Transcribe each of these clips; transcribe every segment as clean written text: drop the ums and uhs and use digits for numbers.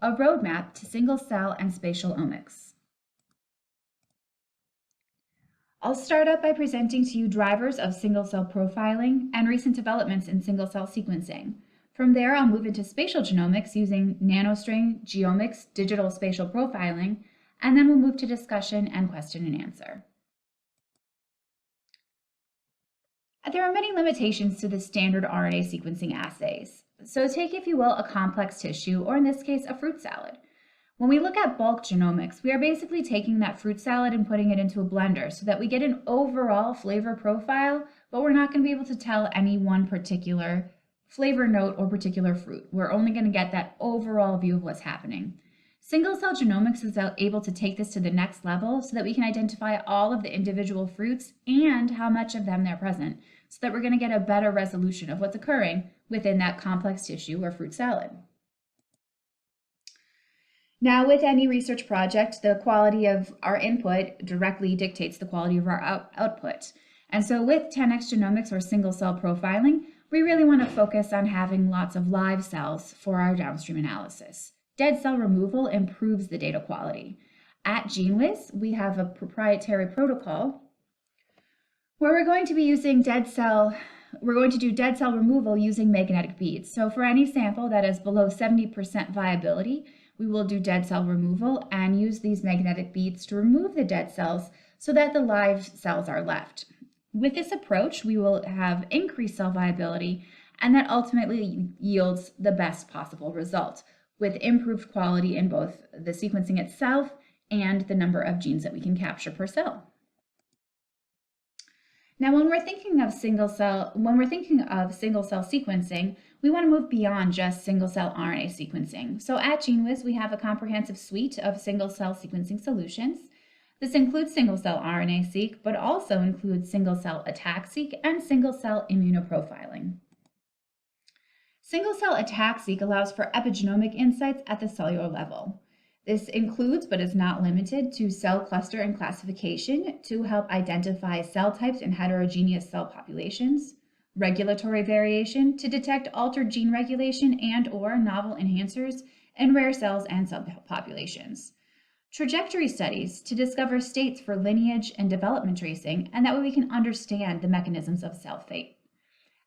a roadmap to single-cell and spatial omics. I'll start out by presenting to you drivers of single-cell profiling and recent developments in single-cell sequencing. From there, I'll move into spatial genomics using nanostring, geomics, digital spatial profiling, and then we'll move to discussion and question and answer. There are many limitations to the standard RNA sequencing assays. So take, if you will, a complex tissue, or in this case, a fruit salad. When we look at bulk genomics, we are basically taking that fruit salad and putting it into a blender so that we get an overall flavor profile, but we're not going to be able to tell any one particular flavor note or particular fruit. We're only going to get that overall view of what's happening. Single-cell genomics is able to take this to the next level so that we can identify all of the individual fruits and how much of them they're present, so that we're going to get a better resolution of what's occurring within that complex tissue or fruit salad. Now, with any research project, the quality of our input directly dictates the quality of our output. And so with 10x genomics or single-cell profiling, we really want to focus on having lots of live cells for our downstream analysis. Dead cell removal improves the data quality. At GeneWiz, we have a proprietary protocol where we're going to do dead cell removal using magnetic beads. So for any sample that is below 70% viability, we will do dead cell removal and use these magnetic beads to remove the dead cells so that the live cells are left. With this approach, we will have increased cell viability, and that ultimately yields the best possible result, with improved quality in both the sequencing itself and the number of genes that we can capture per cell. Now, when we're thinking of single-cell sequencing, we want to move beyond just single-cell RNA sequencing. So at GeneWiz, we have a comprehensive suite of single-cell sequencing solutions. This includes single-cell RNA-seq, but also includes single-cell ATAC-seq and single-cell immunoprofiling. Single-cell ATAC-seq allows for epigenomic insights at the cellular level. This includes, but is not limited to, cell cluster and classification to help identify cell types in heterogeneous cell populations, regulatory variation to detect altered gene regulation and/or novel enhancers in rare cells and subpopulations, trajectory studies to discover states for lineage and development tracing, and that way we can understand the mechanisms of cell fate.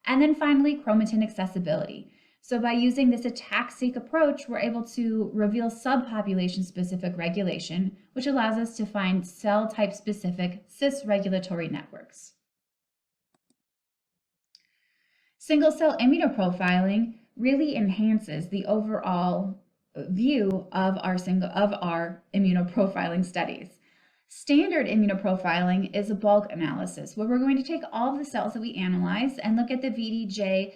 And then finally, chromatin accessibility. So by using this ATAC-seq approach, we're able to reveal subpopulation-specific regulation, which allows us to find cell type-specific cis-regulatory networks. Single-cell immunoprofiling really enhances the overall view of our immunoprofiling studies. Standard immunoprofiling is a bulk analysis where we're going to take all of the cells that we analyze and look at the VDJ,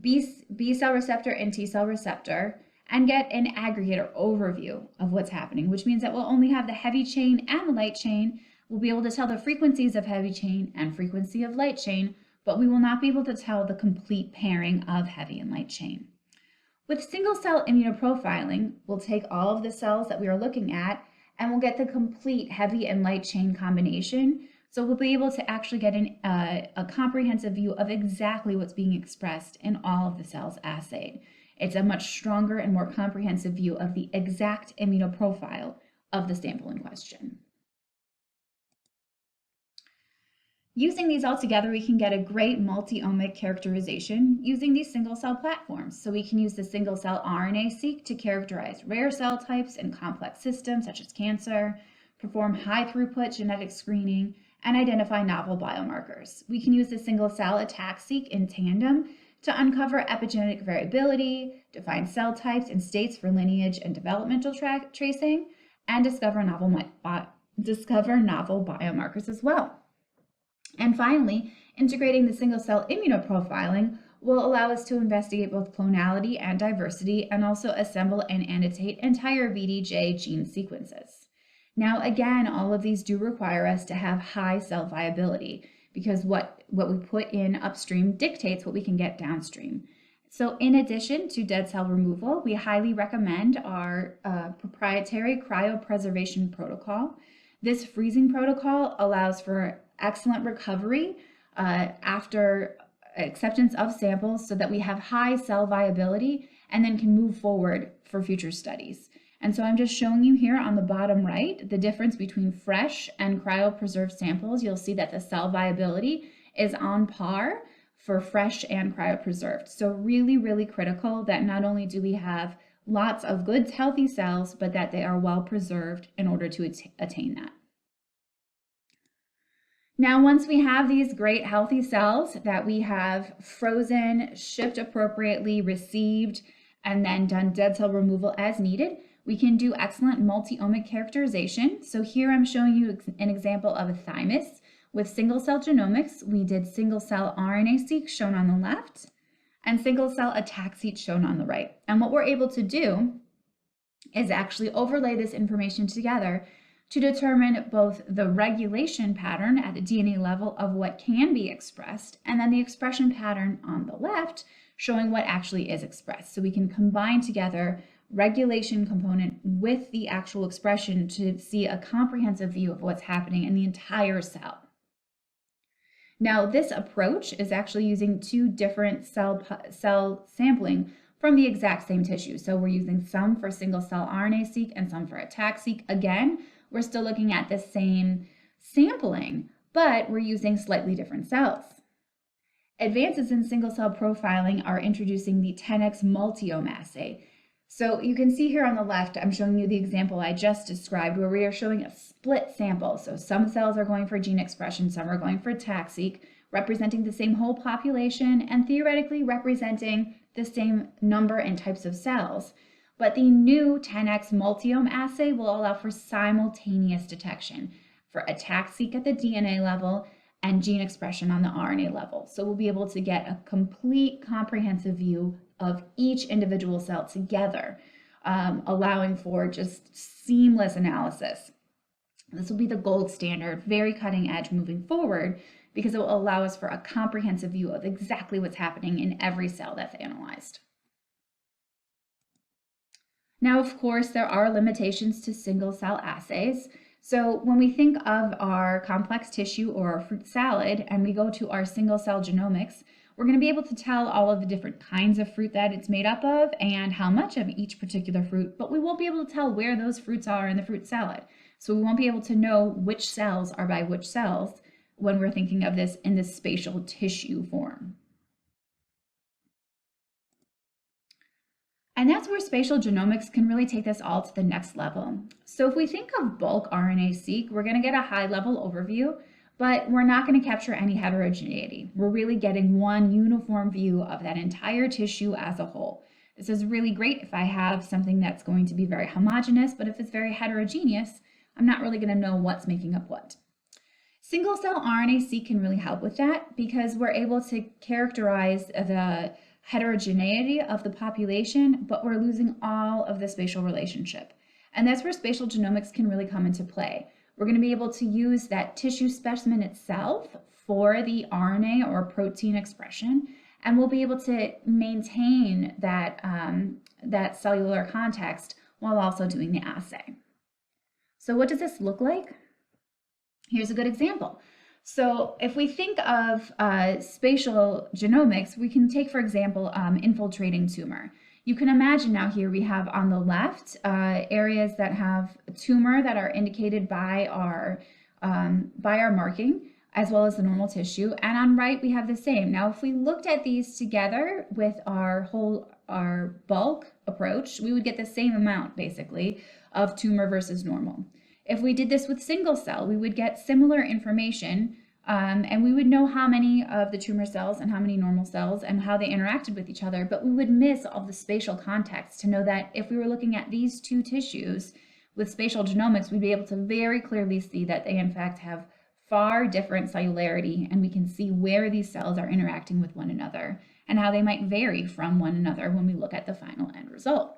B cell receptor, and T cell receptor and get an aggregate or overview of what's happening, which means that we'll only have the heavy chain and the light chain. We'll be able to tell the frequencies of heavy chain and frequency of light chain, but we will not be able to tell the complete pairing of heavy and light chain. With single-cell immunoprofiling, we'll take all of the cells that we are looking at and we'll get the complete heavy and light chain combination. So we'll be able to actually get a comprehensive view of exactly what's being expressed in all of the cells assayed. It's a much stronger and more comprehensive view of the exact immunoprofile of the sample in question. Using these all together, we can get a great multi-omic characterization using these single-cell platforms. So we can use the single-cell RNA-seq to characterize rare cell types and complex systems such as cancer, perform high-throughput genetic screening, and identify novel biomarkers. We can use the single-cell ATAC-seq in tandem to uncover epigenetic variability, define cell types and states for lineage and developmental tracing, and discover novel biomarkers as well. And finally, integrating the single-cell immunoprofiling will allow us to investigate both clonality and diversity and also assemble and annotate entire VDJ gene sequences. Now, again, all of these do require us to have high cell viability because what we put in upstream dictates what we can get downstream. So in addition to dead cell removal, we highly recommend our proprietary cryopreservation protocol. This freezing protocol allows for excellent recovery after acceptance of samples so that we have high cell viability and then can move forward for future studies. And so I'm just showing you here on the bottom right, the difference between fresh and cryopreserved samples. You'll see that the cell viability is on par for fresh and cryopreserved. So really, really critical that not only do we have lots of good, healthy cells, but that they are well preserved in order to attain that. Now, once we have these great healthy cells that we have frozen, shipped appropriately, received, and then done dead cell removal as needed, we can do excellent multi-omic characterization. So here I'm showing you an example of a thymus with single-cell genomics. We did single-cell RNA-seq shown on the left and single-cell ATAC-seq shown on the right. And what we're able to do is actually overlay this information together to determine both the regulation pattern at the DNA level of what can be expressed, and then the expression pattern on the left showing what actually is expressed. So we can combine together regulation component with the actual expression to see a comprehensive view of what's happening in the entire cell. Now, this approach is actually using two different cell sampling from the exact same tissue. So we're using some for single-cell RNA-seq and some for ATAC-seq. Again, we're still looking at the same sampling, but we're using slightly different cells. Advances in single-cell profiling are introducing the 10x multiome assay. So you can see here on the left, I'm showing you the example I just described where we are showing a split sample. So some cells are going for gene expression, some are going for ATAC-seq, representing the same whole population and theoretically representing the same number and types of cells. But the new 10x multiome assay will allow for simultaneous detection for ATAC-seq at the DNA level and gene expression on the RNA level. So we'll be able to get a complete comprehensive view of each individual cell together, allowing for just seamless analysis. This will be the gold standard, very cutting edge moving forward, because it will allow us for a comprehensive view of exactly what's happening in every cell that's analyzed. Now, of course, there are limitations to single cell assays. So when we think of our complex tissue or our fruit salad and we go to our single cell genomics, we're going to be able to tell all of the different kinds of fruit that it's made up of and how much of each particular fruit, but we won't be able to tell where those fruits are in the fruit salad. So we won't be able to know which cells are by which cells when we're thinking of this in this spatial tissue form. And that's where spatial genomics can really take this all to the next level. So if we think of bulk RNA-seq, we're going to get a high-level overview, but we're not going to capture any heterogeneity. We're really getting one uniform view of that entire tissue as a whole. This is really great if I have something that's going to be very homogeneous, but if it's very heterogeneous, I'm not really going to know what's making up what. Single-cell RNA-seq can really help with that because we're able to characterize the heterogeneity of the population, but we're losing all of the spatial relationship. And that's where spatial genomics can really come into play. We're going to be able to use that tissue specimen itself for the RNA or protein expression, and we'll be able to maintain that, that cellular context while also doing the assay. So what does this look like? Here's a good example. So if we think of spatial genomics, we can take, for example, infiltrating tumor. You can imagine now here we have on the left areas that have tumor that are indicated by our marking, as well as the normal tissue. And on right, we have the same. Now, if we looked at these together with our bulk approach, we would get the same amount, basically, of tumor versus normal. If we did this with single cell, we would get similar information, and we would know how many of the tumor cells and how many normal cells and how they interacted with each other, but we would miss all the spatial context to know that if we were looking at these two tissues with spatial genomics, we'd be able to very clearly see that they in fact have far different cellularity, and we can see where these cells are interacting with one another and how they might vary from one another when we look at the final end result.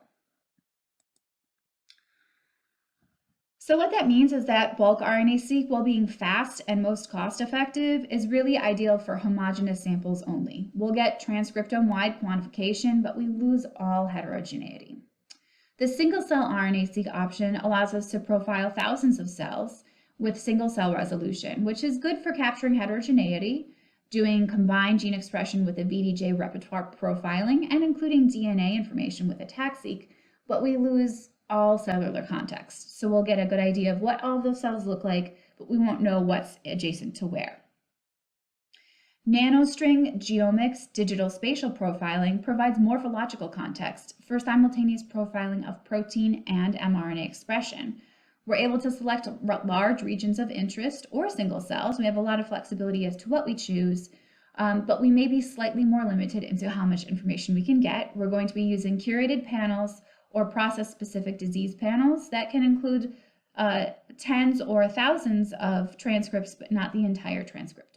So what that means is that bulk RNA-seq, while being fast and most cost-effective, is really ideal for homogeneous samples only. We'll get transcriptome-wide quantification, but we lose all heterogeneity. The single-cell RNA-seq option allows us to profile thousands of cells with single-cell resolution, which is good for capturing heterogeneity, doing combined gene expression with a VDJ repertoire profiling, and including DNA information with ATAC-seq, but we lose all cellular context. So we'll get a good idea of what all of those cells look like, but we won't know what's adjacent to where. Nanostring geomics digital spatial profiling provides morphological context for simultaneous profiling of protein and mRNA expression. We're able to select large regions of interest or single cells. We have a lot of flexibility as to what we choose, but we may be slightly more limited into how much information we can get. We're going to be using curated panels or process-specific disease panels that can include tens or thousands of transcripts, but not the entire transcript.